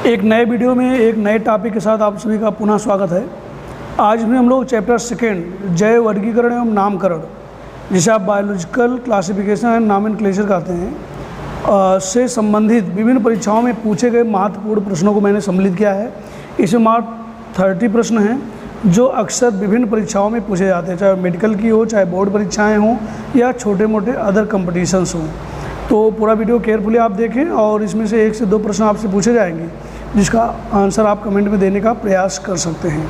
एक नए वीडियो में एक नए टॉपिक के साथ आप सभी का पुनः स्वागत है। आज भी हम लोग चैप्टर सेकेंड जैव वर्गीकरण एवं नामकरण, जिसे आप बायोलॉजिकल क्लासिफिकेशन एंड नॉमेनक्लेचर कहते हैं, से संबंधित विभिन्न परीक्षाओं में पूछे गए महत्वपूर्ण प्रश्नों को मैंने सम्मिलित किया है। इसमें मात्र 30 प्रश्न हैं जो अक्सर विभिन्न परीक्षाओं में पूछे जाते हैं, चाहे मेडिकल की हो, चाहे बोर्ड परीक्षाएँ हों या छोटे मोटे अदर कॉम्पिटिशन्स हों। तो पूरा वीडियो केयरफुली आप देखें और इसमें से 1 से 2 प्रश्न आपसे पूछे जाएंगे जिसका आंसर आप कमेंट में देने का प्रयास कर सकते हैं।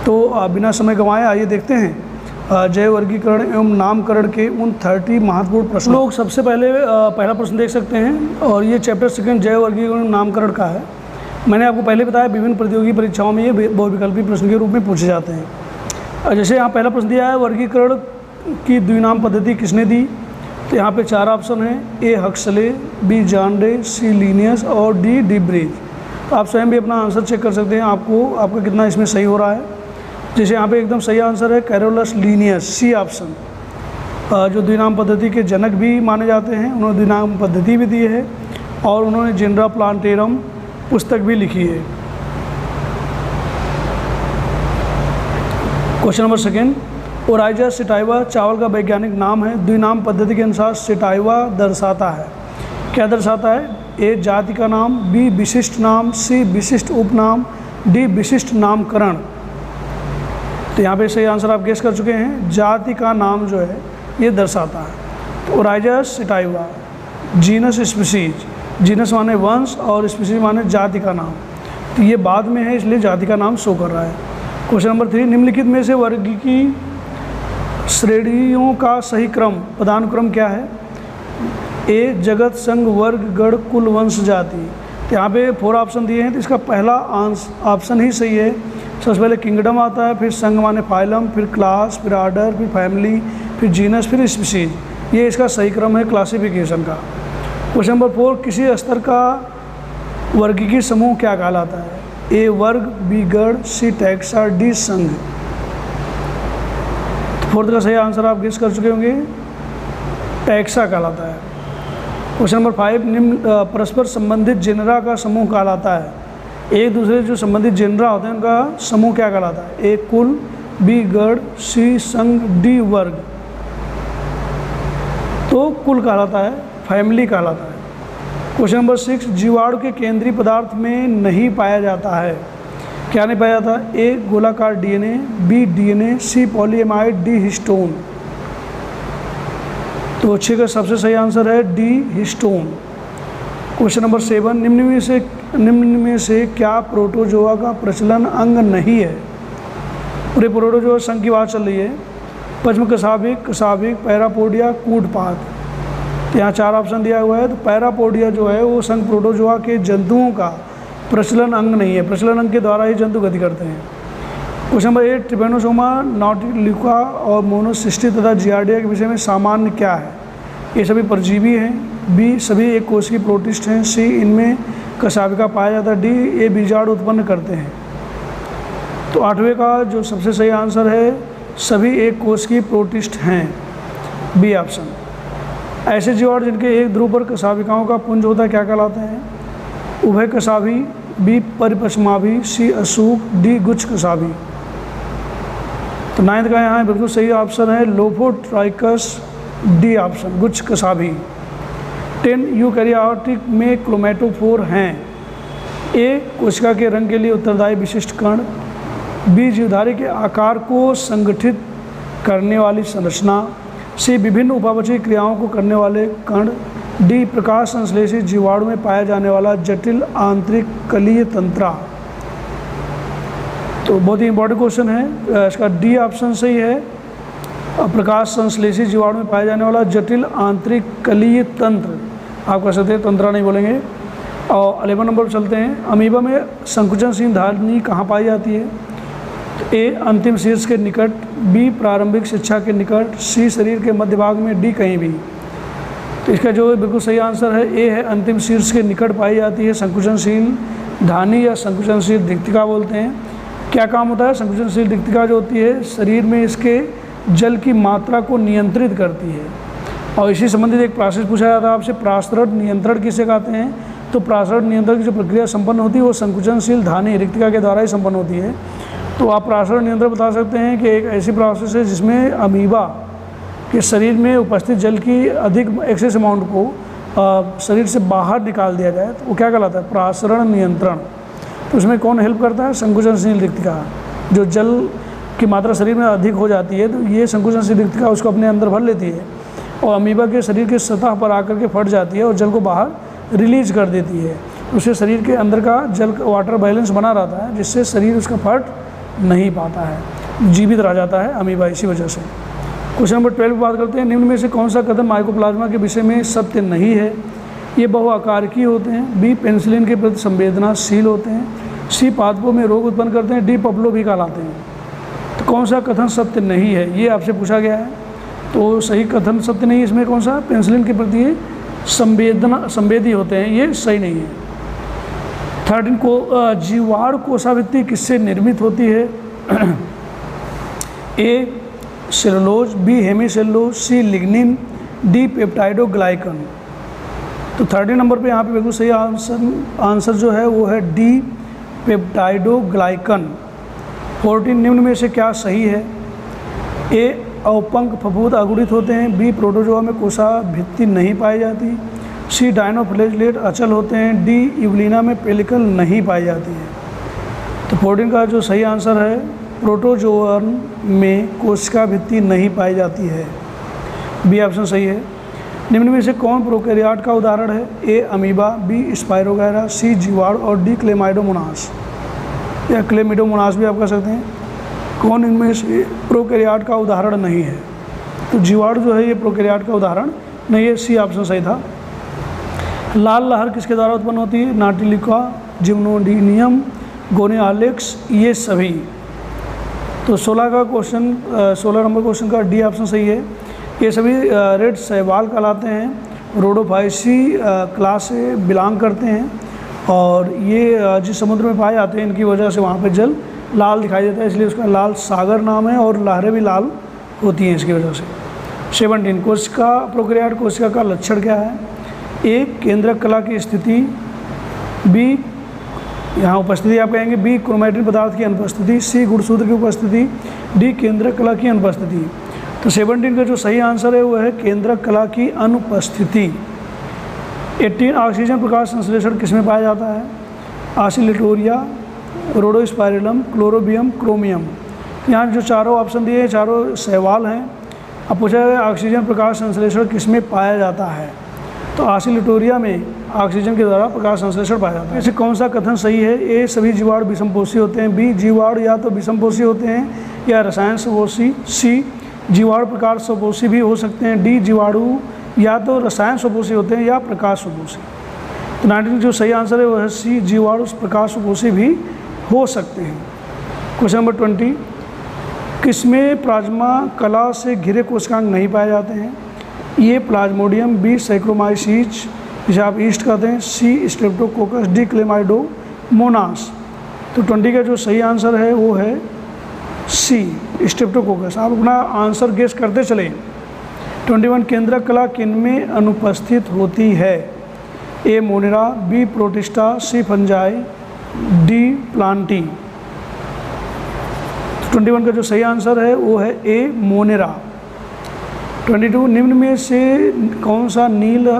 तो बिना समय गंवाए आइए देखते हैं जैव वर्गीकरण एवं नामकरण के उन 30 महत्वपूर्ण प्रश्नों। लोग सबसे पहले पहला प्रश्न देख सकते हैं और ये चैप्टर सेकेंड जैव वर्गीकरण नामकरण का है। मैंने आपको पहले बताया विभिन्न प्रतियोगी परीक्षाओं में ये बहुविकल्पी प्रश्न के रूप में पूछे जाते हैं। जैसे यहाँ पहला प्रश्न दिया है, वर्गीकरण की द्विनाम पद्धति किसने दी? तो यहाँ पे 4 ऑप्शन हैं, ए हक्सले, बी जॉनडे, सी लीनियस और डी डीब्रीज। आप स्वयं भी अपना आंसर चेक कर सकते हैं आपका कितना इसमें सही हो रहा है। जैसे यहाँ पे एकदम सही आंसर है कैरोलस लीनियस, सी ऑप्शन, जो द्विनाम पद्धति के जनक भी माने जाते हैं। उन्होंने द्विनाम पद्धति भी दी है और उन्होंने जेनरा प्लांटेरम पुस्तक भी लिखी है। Question number second, Oryza sativa चावल का वैज्ञानिक नाम है। द्विनाम पद्धति के अनुसार सेटाइवा दर्शाता है, क्या दर्शाता है? ए जाति का नाम, बी विशिष्ट नाम, सी विशिष्ट उपनाम, डी विशिष्ट नामकरण। तो यहाँ पे सही आंसर आप गेस कर चुके हैं, जाति का नाम जो है ये दर्शाता है। तो Oryza sativa, genus species, genus माने वंश और स्पीसीज माने जाति का नाम, तो ये बाद में है इसलिए जाति का नाम शो कर रहा है। क्वेश्चन नंबर 3, निम्नलिखित में से वर्गीकी श्रेणियों का सही क्रम पदानुक्रम क्या है? ए जगत, संघ, वर्ग, गण, कुल, वंश, जाति। तो यहाँ पे 4 ऑप्शन दिए हैं, तो इसका पहला ऑप्शन ही सही है। सबसे पहले किंगडम आता है, फिर संघ माने फाइलम, फिर क्लास, फिर ऑर्डर, फिर फैमिली, फिर जीनस, फिर स्पीसीज। ये इसका सही क्रम है क्लासिफिकेशन का। क्वेश्चन नंबर 4, किसी स्तर का वर्गीकी समूह क्या कहलाता है? ए वर्ग, बी गण, सी टैक्सा, डी संघ। 4th का सही आंसर आप गेस कर चुके होंगे, टैक्सा कहलाता है। क्वेश्चन नंबर 5, निम्न परस्पर संबंधित जेनरा का समूह कहलाता है। एक दूसरे जो संबंधित जेनरा होते हैं उनका समूह क्या कहलाता है? ए कुल, बी गण, सी संघ, डी वर्ग। तो कुल कहलाता है, फैमिली कहलाता है। क्वेश्चन नंबर 6, जीवाणु के केंद्रीय पदार्थ में नहीं पाया जाता है, क्या नहीं पाया जाता? ए गोलाकार डीएनए, बी डीएनए, सी पॉलीएमाइड, डी हिस्टोन। तो 6 का सबसे सही आंसर है डी हिस्टोन। क्वेश्चन नंबर 7, निम्न में से क्या प्रोटोजोआ का प्रचलन अंग नहीं है? पूरे प्रोटोजोआ संघ की बात चल रही है। पश्म कशाभिक, कशाभिक, पैरापोडिया, कूटपात। तो यहाँ 4 ऑप्शन दिया हुआ है, तो पैरापोडिया जो है वो संघ प्रोटोजोआ के जंतुओं का प्रचलन अंग नहीं है, प्रचलन अंग के द्वारा ही जंतु गति करते हैं। क्वेश्चन नंबर 8, ट्रिपेनोसोमा, नॉटिलिका और मोनोसिस्टिस तथा जियार्डिया के विषय में सामान्य क्या है? ये सभी परजीवी हैं, बी सभी एक कोश की प्रोटिस्ट हैं, सी इनमें कशाभिका पाया जाता है, डी ये बीजाणु उत्पन्न करते हैं। तो 8वें का जो सबसे सही आंसर है, सभी एक कोश की प्रोटिस्ट हैं, बी ऑप्शन। ऐसे जीवाणु जिनके एक ध्रुव पर कशाभिकाओं का पुंज होता है क्या कहलाते हैं? उभय कशाभी, बी परिपश्माभी, सी अशूक, डी गुच्छ कशाभी। तो 9th का यहाँ बिल्कुल सही ऑप्शन है लोफोट्राइकस, डी ऑप्शन, गुच्छ कशाभी। 10, यूकैरियोटिक में क्रोमैटोफोर हैं। ए कोशिका के रंग के लिए उत्तरदायी विशिष्ट कण, बी जीवधारी के आकार को संगठित करने वाली संरचना, सी विभिन्न उपापचयी क्रियाओं को करने वाले कण, डी प्रकाश संश्लेषित जीवाणु में पाया जाने वाला जटिल आंतरिक कलीय तंत्रा। तो बहुत ही इंपॉर्टेंट क्वेश्चन है, इसका डी ऑप्शन सही है, प्रकाश संश्लेषित जीवाणु में पाया जाने वाला जटिल आंतरिक कलीय तंत्र। आप कह सकते हैं तंत्रा नहीं बोलेंगे। और 11 नंबर पर चलते हैं, अमीबा में संकुचनशील धारणी कहाँ पाई जाती है? तो ए अंतिम शीर्ष के निकट, बी प्रारंभिक शिक्षा के निकट, सी शरीर के मध्य भाग में, डी कहीं भी। तो इसका जो बिल्कुल सही आंसर है ए है, अंतिम शीर्ष के निकट पाई जाती है संकुचनशील धानी या संकुचनशील दिक्तिका बोलते हैं। क्या काम होता है? संकुचनशील दिक्तिका जो होती है शरीर में इसके जल की मात्रा को नियंत्रित करती है। और इसी संबंधित एक प्रश्न पूछा जाता है आपसे, प्रास्तरण नियंत्रण किसे कहते हैं? तो प्रासरण नियंत्रण की जो प्रक्रिया संपन्न होती है वो संकुचनशील धानी रिक्तिका के द्वारा ही संपन्न होती है। तो आप प्रासरण नियंत्रण बता सकते हैं कि एक ऐसी प्रोसेस है जिसमें अमीबा के शरीर में उपस्थित जल की अधिक एक्सेस अमाउंट को शरीर से बाहर निकाल दिया जाए, तो वो क्या कहलाता है? प्रासरण नियंत्रण। तो उसमें कौन हेल्प करता है? संकुचनशील रिक्तिका। जो जल की मात्रा शरीर में अधिक हो जाती है तो ये संकुचनशील रिक्तिका उसको अपने अंदर भर लेती है और अमीबा के शरीर के सतह पर आकर के फट जाती है और जल को बाहर रिलीज कर देती है। उससे शरीर के अंदर का जल वाटर बैलेंस बना रहता है, जिससे शरीर उसका फट नहीं पाता है, जीवित रह जाता है अमीबा इसी वजह से। क्वेश्चन नंबर 12 बात करते हैं, निम्न में से कौन सा कथन माइकोप्लाज्मा के विषय में सत्य नहीं है? ये बहुआकारकीय होते हैं, बी पेनिसिलिन के प्रति संवेदनाशील होते हैं, सी पादपों में रोग उत्पन्न करते हैं, डी पपलो भी कहलाते हैं। तो कौन सा कथन सत्य नहीं है, ये आपसे पूछा गया है। तो सही कथन सत्य नहीं है इसमें कौन सा? पेनिसिलिन के प्रति संवेदी होते हैं, ये सही नहीं है। 13 को जीवाणु कोशावृत्ति किससे निर्मित होती है? ए सेलुलोज, बी हेमीसेलुलोज, सी लिग्निन, डी पेप्टाइडोग्लाइकन। तो 13 नंबर पे यहाँ पे बिल्कुल सही आंसर जो है वो है डी पेप्टाइडोग्लाइकन। 14 निम्न में से क्या सही है? ए अवपंक फफूंद अगुणित होते हैं, बी प्रोटोजोआ में कोशाभित्ति नहीं पाई जाती, सी डायनोफ्लैजेलेट अचल होते हैं, डी इवलिना में पेलिकल नहीं पाई जाती है। तो 14 का जो सही आंसर है प्रोटोजोअन में कोशिकाभित्ति नहीं पाई जाती है, बी ऑप्शन सही है। निम्न में से कौन प्रोकैरियोट का उदाहरण है? ए अमीबा, बी स्पाइरोगैरा, सी जीवाणु और डी क्लेमाइडोमोनास या क्लेमिडोमोनास भी आप कह सकते हैं। कौन इनमें से प्रोकैरियोट का उदाहरण नहीं है? तो जीवाणु जो है ये प्रोकैरियोट का उदाहरण नहीं है, सी ऑप्शन सही था। लाल लहर किसके द्वारा उत्पन्न होती है? नाटिलिका, जिम्नोडीनियम, गोनियालेक्स, ये सभी। तो 16 नंबर क्वेश्चन का डी ऑप्शन सही है। ये सभी रेड शैवाल कहलाते हैं, रोडोफाइसी क्लास से बिलोंग करते हैं और ये जिस समुद्र में पाए जाते हैं इनकी वजह से वहाँ पे जल लाल दिखाई देता है, इसलिए उसका लाल सागर नाम है और लहरें भी लाल होती हैं इसकी वजह से। 17 कोशिका प्रोकैरियोट कोशिका का लक्षण क्या है? ए केंद्रक कला की स्थिति, बी यहाँ उपस्थिति आप कहेंगे, बी क्रोमैटिन पदार्थ की अनुपस्थिति, सी गुणसूत्र की उपस्थिति, डी केंद्रक कला की अनुपस्थिति। तो 17 का जो सही आंसर है वो है केंद्रक कला की अनुपस्थिति। 18 ऑक्सीजन प्रकाश संश्लेषण किसमें पाया जाता है? आसिलेटोरिया, रोडोस्पाइरलम, क्लोरोबियम, क्रोमियम। यहाँ जो चारों ऑप्शन दिए हैं चारों शैवाल हैं। अब पूछा गया ऑक्सीजन प्रकाश संश्लेषण किसमें पाया जाता है? तो आसिलेटोरिया में ऑक्सीजन के द्वारा प्रकाश संश्लेषण पाया जाता है। ऐसे कौन सा कथन सही है? ए सभी जीवाणु विषमपोषी होते हैं, बी जीवाणु या तो विषमपोषी होते हैं या रसायन स्वपोषी, सी जीवाणु प्रकाश स्वपोषी भी हो सकते हैं, डी जीवाणु या तो रसायन स्वपोषी होते हैं या प्रकाश स्वपोषी। तो 19 जो सही आंसर है वो है सी जीवाणु प्रकाश स्वपोषी भी हो सकते हैं। क्वेश्चन नंबर 20 किसमें प्लाज्मा कला से घिरे कोशिकांग नहीं पाए जाते हैं? ये प्लाज्मोडियम, बी सैक्रोमाइसीज जिसे आप ईस्ट कहते हैं, सी स्ट्रेप्टोकोकस, डी क्लेमाइडोमोनास। तो 20 का जो सही आंसर है वो है सी स्ट्रेप्टोकोकस। आप अपना आंसर गेस करते चले। 21 केंद्रक कला किनमें अनुपस्थित होती है? ए मोनेरा, बी प्रोटिस्टा, सी फंजाई, डी प्लांटी। 21 का जो सही आंसर है वो है ए मोनेरा। 22 निम्न में से कौन सा नीला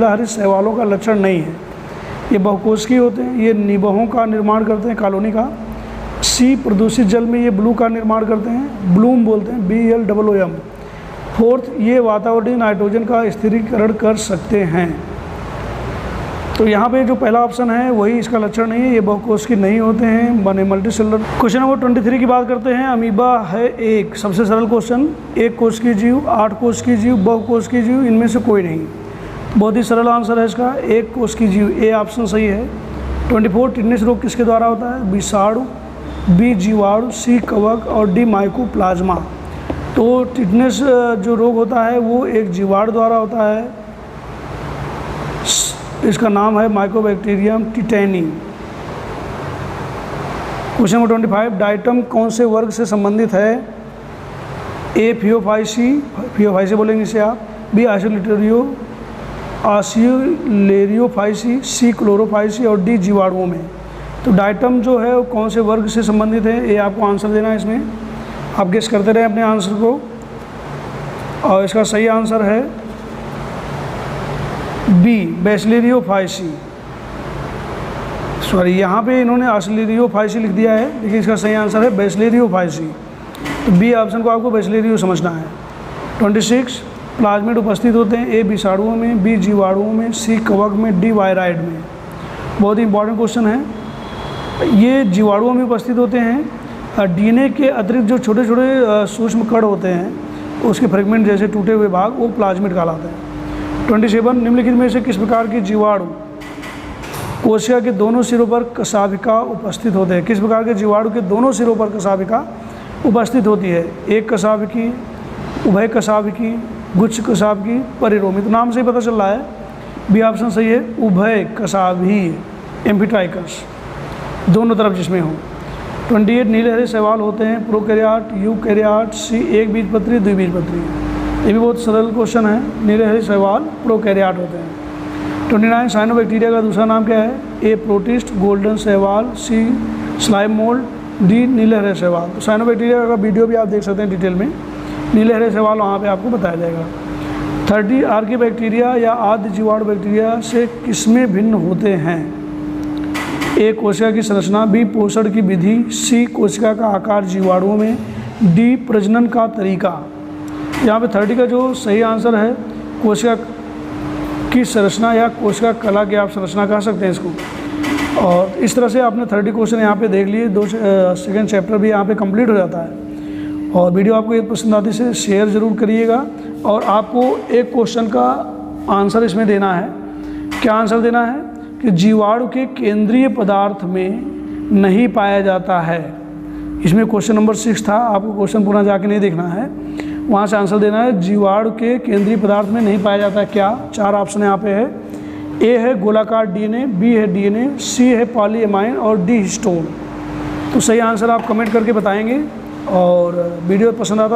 हरित शैवालों का लक्षण नहीं है? ये बहुकोशिकीय होते हैं, ये निबहों का निर्माण करते हैं कॉलोनी का, सी प्रदूषित जल में ये ब्लू का निर्माण करते हैं, ब्लूम बोलते हैं, BLOOM। 4th ये वातावरणीय नाइट्रोजन का स्थिरीकरण कर सकते हैं। तो यहाँ पे जो पहला ऑप्शन है वही इसका लक्षण नहीं है, ये बहुकोशिकीय नहीं होते हैं, बने मल्टी सेलुलर। क्वेश्चन नंबर 23 की बात करते हैं। अमीबा है एक सबसे सरल क्वेश्चन, एक कोशिकीय जीव, 8 कोशिकीय जीव, बहुकोशिकीय जीव, इनमें से कोई नहीं। बहुत ही सरल आंसर है इसका, एक कोशिकीय जीव, ए ऑप्शन सही है। 24 टिटनेस रोग किसके द्वारा होता है? विषाणु, बी जीवाणु, सी कवक और डी माइकोप्लाज्मा। तो टिटनेस जो रोग होता है वो एक जीवाणु द्वारा होता है, इसका नाम है माइकोबैक्टीरियम टिटैनी। क्वेश्चन नंबर 25 डाइटम कौन से वर्ग से संबंधित है? ए फियोफाइसी बोलेंगे इसे आप, बी आइसोलिटोरियो ऑसिलेरियोफाइसी, सी क्लोरोफाइसी और डी जीवाणुओं में। तो डायटम जो है वो कौन से वर्ग से संबंधित है, ये आपको आंसर देना है। इसमें आप गेस करते रहें अपने आंसर को, और इसका सही आंसर है बी बैसिलेरियोफाइसी। सॉरी, यहाँ पे इन्होंने ऑसिलेरियोफाइसी लिख दिया है, लेकिन इसका सही आंसर है बैसिलेरियोफाइसी। तो बी ऑप्शन को आपको बैसिलेरियो समझना है। 26 प्लाज्मिड उपस्थित होते हैं, ए विषाणुओं में, बी जीवाणुओं में, सी कवक में, डी वायराइड में। बहुत ही इंपॉर्टेंट क्वेश्चन है। ये जीवाणुओं में उपस्थित होते हैं। डीएनए के अतिरिक्त जो छोटे छोटे सूक्ष्म कण होते हैं, उसके फ्रेगमेंट जैसे टूटे हुए भाग, वो प्लाज्मिड कहलाते हैं। 27 निम्नलिखित में से किस प्रकार के जीवाणु कोशिका के दोनों सिरों पर कशाभिका उपस्थित होते हैं? किस प्रकार के जीवाणु के दोनों सिरों पर कशाभिका उपस्थित होती है? एक कशाभिकी, उभय कशाभिकी, गुच्छ कशाभिकी, परिरोमित। नाम से ही पता चल रहा है, बी ऑप्शन सही है, उभय कशाभी, एम्फिट्राइकस, दोनों तरफ जिसमें हो। 28 नीले हरे शैवाल होते हैं, प्रोकैरियोट, यूकैरियोट, सी एक बीजपत्री, द्विबीजपत्री। ये भी बहुत सरल क्वेश्चन है। नीले हरे शैवाल प्रोकैरियोट होते हैं। 29 साइनोबैक्टीरिया का दूसरा नाम क्या है? ए प्रोटिस्ट, गोल्डन शैवाल, सी स्लाइम मोल्ड, डी नीले हरे शैवाल। तो साइनोबैक्टीरिया का वीडियो भी आप देख सकते हैं डिटेल में, नीले हरे शैवाल वहाँ पे आपको बताया जाएगा। 30 आर्किबैक्टीरिया या आद्य जीवाणु बैक्टीरिया से किसमें भिन्न होते हैं? ए कोशिका की संरचना, बी पोषण की विधि, सी कोशिका का आकार जीवाणुओं में, डी प्रजनन का तरीका। यहाँ पे 30 का जो सही आंसर है कोशिका की संरचना या कोशिका कला की आप संरचना कह सकते हैं इसको। और इस तरह से आपने 30 क्वेश्चन यहाँ पे देख लिए। सेकेंड चैप्टर भी यहाँ पे कंप्लीट हो जाता है। और वीडियो आपको ये पसंद आती है शेयर ज़रूर करिएगा। और आपको एक क्वेश्चन का आंसर इसमें देना है। क्या आंसर देना है? कि जीवाणु के केंद्रीय पदार्थ में नहीं पाया जाता है। इसमें क्वेश्चन नंबर 6 था, आपको क्वेश्चन पुनः जाके नहीं देखना है, वहाँ से आंसर देना है। जीवाणु के केंद्रीय पदार्थ में नहीं पाया जाता है क्या? 4 ऑप्शन यहाँ पे है। ए है गोलाकार डीएनए, बी है डीएनए, सी है पॉलीएमाइन और डी हिस्टोन। तो सही आंसर आप कमेंट करके बताएंगे। और वीडियो पसंद आता